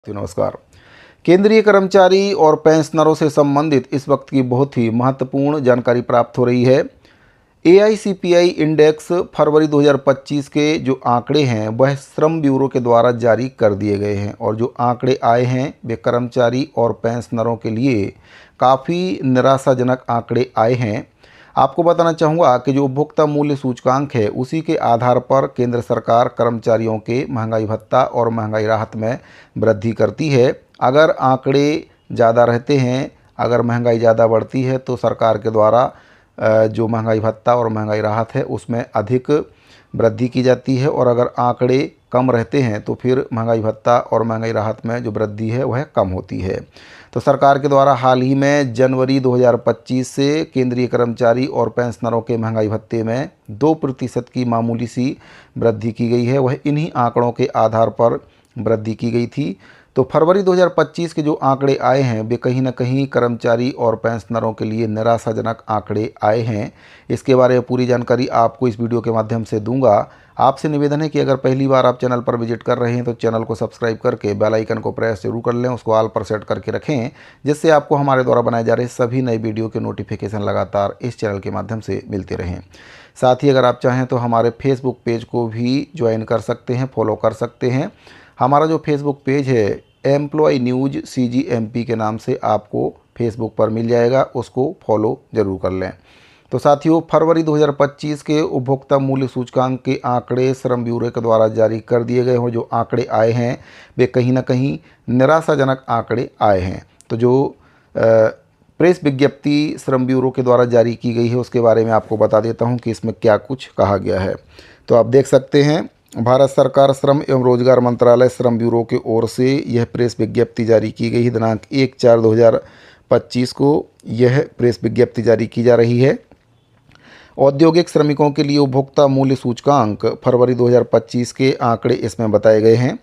नमस्कार। केंद्रीय कर्मचारी और पेंशनरों से संबंधित इस वक्त की बहुत ही महत्वपूर्ण जानकारी प्राप्त हो रही है। एआईसीपीआई इंडेक्स फरवरी 2025 के जो आंकड़े हैं वह श्रम ब्यूरो के द्वारा जारी कर दिए गए हैं और जो आंकड़े आए हैं वे कर्मचारी और पेंशनरों के लिए काफ़ी निराशाजनक आंकड़े आए हैं। आपको बताना चाहूँगा कि जो उपभोक्ता मूल्य सूचकांक है उसी के आधार पर केंद्र सरकार कर्मचारियों के महंगाई भत्ता और महंगाई राहत में वृद्धि करती है। अगर आंकड़े ज़्यादा रहते हैं, अगर महंगाई ज़्यादा बढ़ती है तो सरकार के द्वारा जो महंगाई भत्ता और महंगाई राहत है उसमें अधिक वृद्धि की जाती है और अगर आंकड़े कम रहते हैं तो फिर महंगाई भत्ता और महंगाई राहत में जो वृद्धि है वह कम होती है। तो सरकार के द्वारा हाल ही में जनवरी 2025 से केंद्रीय कर्मचारी और पेंशनरों के महंगाई भत्ते में 2% की मामूली सी वृद्धि की गई है। वह इन्हीं आंकड़ों के आधार पर वृद्धि की गई थी। तो फरवरी 2025 के जो आंकड़े आए हैं वे कहीं ना कहीं कर्मचारी और पेंशनरों के लिए निराशाजनक आंकड़े आए हैं। इसके बारे में पूरी जानकारी आपको इस वीडियो के माध्यम से दूंगा। आपसे निवेदन है कि अगर पहली बार आप चैनल पर विजिट कर रहे हैं तो चैनल को सब्सक्राइब करके बेल आइकन को प्रेस जरूर कर लें, उसको ऑल पर सेट करके रखें, जिससे आपको हमारे द्वारा बनाए जा रहे सभी नए वीडियो के नोटिफिकेशन लगातार इस चैनल के माध्यम से मिलते रहें। साथ ही अगर आप चाहें तो हमारे फेसबुक पेज को भी ज्वाइन कर सकते हैं, फॉलो कर सकते हैं। हमारा जो फेसबुक पेज है एम्प्लॉय न्यूज CGMP के नाम से आपको फेसबुक पर मिल जाएगा, उसको फॉलो ज़रूर कर लें। तो साथियों, फरवरी 2025 के उपभोक्ता मूल्य सूचकांक के आंकड़े श्रम ब्यूरो के द्वारा जारी कर दिए गए हैं। जो आंकड़े आए हैं वे कहीं ना कहीं निराशाजनक आंकड़े आए हैं। तो जो प्रेस विज्ञप्ति श्रम ब्यूरो के द्वारा जारी की गई है उसके बारे में आपको बता देता हूं कि इसमें क्या कुछ कहा गया है। तो आप देख सकते हैं, भारत सरकार श्रम एवं रोजगार मंत्रालय श्रम ब्यूरो की ओर से यह प्रेस विज्ञप्ति जारी की गई है। दिनांक 1/4/2025 को यह प्रेस विज्ञप्ति जारी की जा रही है। औद्योगिक श्रमिकों के लिए उपभोक्ता मूल्य सूचकांक फरवरी 2025 के आंकड़े इसमें बताए गए हैं।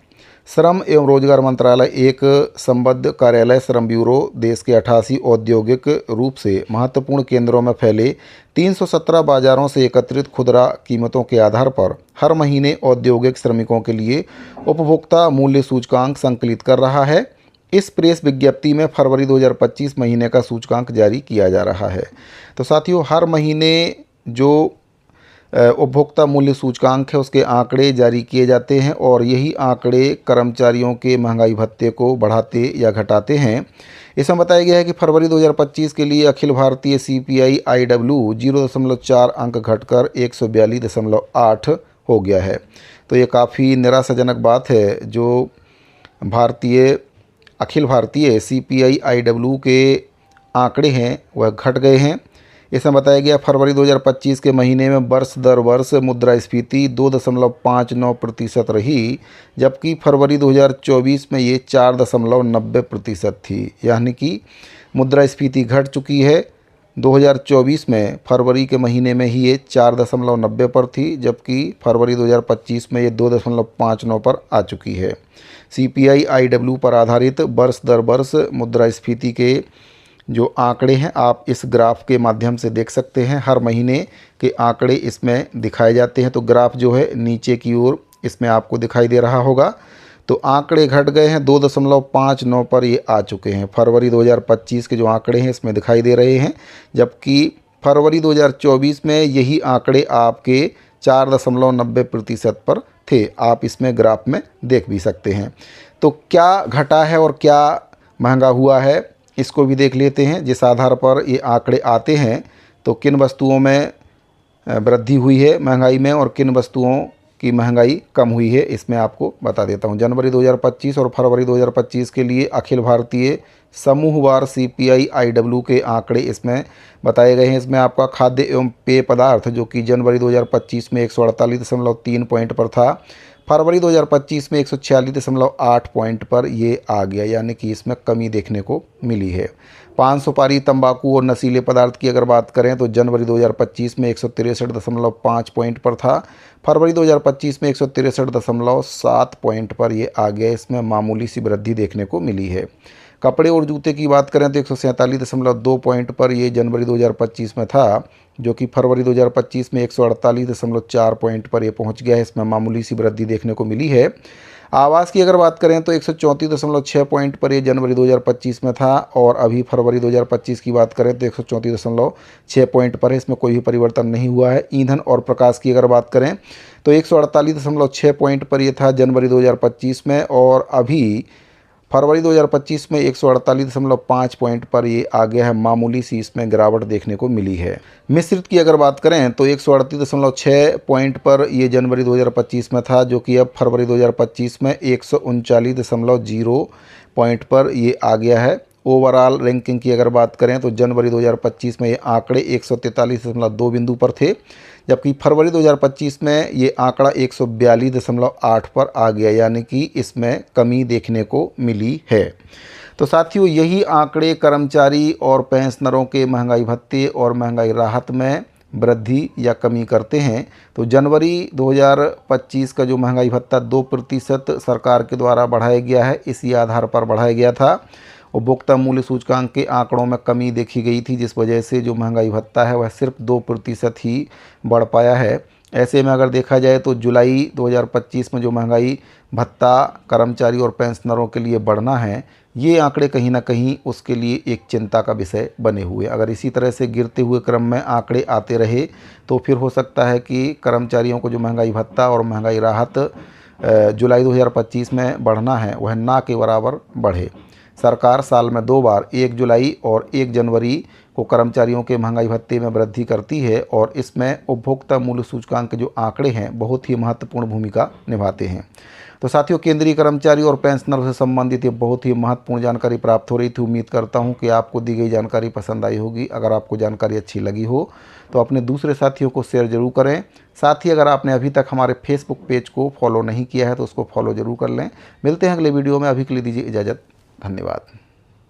श्रम एवं रोजगार मंत्रालय एक संबद्ध कार्यालय श्रम ब्यूरो देश के 88 औद्योगिक रूप से महत्वपूर्ण केंद्रों में फैले 317 बाजारों से एकत्रित खुदरा कीमतों के आधार पर हर महीने औद्योगिक श्रमिकों के लिए उपभोक्ता मूल्य सूचकांक संकलित कर रहा है। इस प्रेस विज्ञप्ति में फरवरी 2025 महीने का सूचकांक जारी किया जा रहा है। तो साथियों, हर महीने जो उपभोक्ता मूल्य सूचकांक है उसके आंकड़े जारी किए जाते हैं और यही आंकड़े कर्मचारियों के महंगाई भत्ते को बढ़ाते या घटाते हैं। इसमें बताया गया है कि फरवरी 2025 के लिए अखिल भारतीय CPI IW 0.4 अंक घटकर 142.8 हो गया है। तो ये काफ़ी निराशाजनक बात है। जो अखिल भारतीय CPI IW के आंकड़े हैं वह घट गए हैं। इसमें बताया गया फरवरी 2025 के महीने में वर्ष दर वर्ष मुद्रास्फीति 2.59% रही, जबकि फरवरी 2024 में ये 4.90% थी। यानी कि मुद्रास्फीति घट चुकी है। 2024 में फरवरी के महीने में ही ये 4.90 पर थी, जबकि फरवरी 2025 में ये 2.59 पर आ चुकी है। CPI IW पर आधारित वर्ष दर वर्ष मुद्रास्फीति के जो आंकड़े हैं आप इस ग्राफ के माध्यम से देख सकते हैं। हर महीने के आंकड़े इसमें दिखाए जाते हैं। तो ग्राफ जो है नीचे की ओर इसमें आपको दिखाई दे रहा होगा। तो आंकड़े घट गए हैं, 2.59 पर ये आ चुके हैं। फरवरी 2025 के जो आंकड़े हैं इसमें दिखाई दे रहे हैं, जबकि फरवरी 2024 में यही आंकड़े आपके 4.90% पर थे। आप इसमें ग्राफ में देख भी सकते हैं। तो क्या घटा है और क्या महंगा हुआ है इसको भी देख लेते हैं। जिस आधार पर ये आंकड़े आते हैं तो किन वस्तुओं में वृद्धि हुई है महंगाई में और किन वस्तुओं की महंगाई कम हुई है इसमें आपको बता देता हूं। जनवरी 2025 और फरवरी 2025 के लिए अखिल भारतीय समूहवार CPI IW के आंकड़े इसमें बताए गए हैं। इसमें आपका खाद्य एवं पेय पदार्थ जो कि जनवरी 2025 में 148.3 पॉइंट पर था, फरवरी 2025 में 146.8 पॉइंट पर ये आ गया, यानी कि इसमें कमी देखने को मिली है। पान सुपारी, तंबाकू और नशीले पदार्थ की अगर बात करें तो जनवरी 2025 में 163.5 पॉइंट पर था, फरवरी 2025 में 163.7 पॉइंट पर ये आ गया। इसमें मामूली सी वृद्धि देखने को मिली है। कपड़े और जूते की बात करें तो 147.2 पॉइंट पर ये जनवरी 2025 में था, जो कि फरवरी 2025 में 148.4 पॉइंट पर ये पहुंच गया है। इसमें मामूली सी वृद्धि देखने को मिली है। आवास की अगर बात करें तो 134.6 पॉइंट पर ये जनवरी 2025 में था, और अभी फरवरी 2025 की बात करें तो 134.6 पॉइंट पर है, इसमें कोई भी परिवर्तन नहीं हुआ है। ईंधन और प्रकाश की अगर बात करें तो 148.6 पॉइंट पर ये था जनवरी 2025 में, और अभी फरवरी 2025 में 148.5 पॉइंट पर ये आ गया है। मामूली सी इसमें गिरावट देखने को मिली है। मिश्रित की अगर बात करें तो 138.6 पॉइंट पर ये जनवरी 2025 में था, जो कि अब फरवरी 2025 में 139.0 पॉइंट पर ये आ गया है। ओवरऑल रैंकिंग की अगर बात करें तो जनवरी 2025 में ये आंकड़े 143.2 बिंदु पर थे, जबकि फरवरी 2025 में ये आंकड़ा 142.8 पर आ गया, यानी कि इसमें कमी देखने को मिली है। तो साथियों, यही आंकड़े कर्मचारी और पेंशनरों के महंगाई भत्ते और महंगाई राहत में वृद्धि या कमी करते हैं। तो जनवरी 2025 का जो महंगाई भत्ता 2% सरकार के द्वारा बढ़ाया गया है, इसी आधार पर बढ़ाया गया था। उपभोक्ता मूल्य सूचकांक के आंकड़ों में कमी देखी गई थी, जिस वजह से जो महंगाई भत्ता है वह सिर्फ 2% ही बढ़ पाया है। ऐसे में अगर देखा जाए तो जुलाई 2025 में जो महंगाई भत्ता कर्मचारी और पेंशनरों के लिए बढ़ना है, ये आंकड़े कहीं ना कहीं उसके लिए एक चिंता का विषय बने हुए। अगर इसी तरह से गिरते हुए क्रम में आंकड़े आते रहे तो फिर हो सकता है कि कर्मचारियों को जो महंगाई भत्ता और महंगाई राहत जुलाई 2025 में बढ़ना है वह ना के बराबर बढ़े। सरकार साल में 2 बार 1 जुलाई और 1 जनवरी को कर्मचारियों के महंगाई भत्ते में वृद्धि करती है, और इसमें उपभोक्ता मूल्य सूचकांक के जो आंकड़े हैं बहुत ही महत्वपूर्ण भूमिका निभाते हैं। तो साथियों, केंद्रीय कर्मचारी और पेंशनरों से संबंधित ये बहुत ही महत्वपूर्ण जानकारी प्राप्त हो रही थी। उम्मीद करता हूँ कि आपको दी गई जानकारी पसंद आई होगी। अगर आपको जानकारी अच्छी लगी हो तो अपने दूसरे साथियों को शेयर जरूर करें। साथ ही अगर आपने अभी तक हमारे फेसबुक पेज को फॉलो नहीं किया है तो उसको फॉलो जरूर कर लें। मिलते हैं अगले वीडियो में। अभी के लिए दीजिए इजाज़त। धन्यवाद।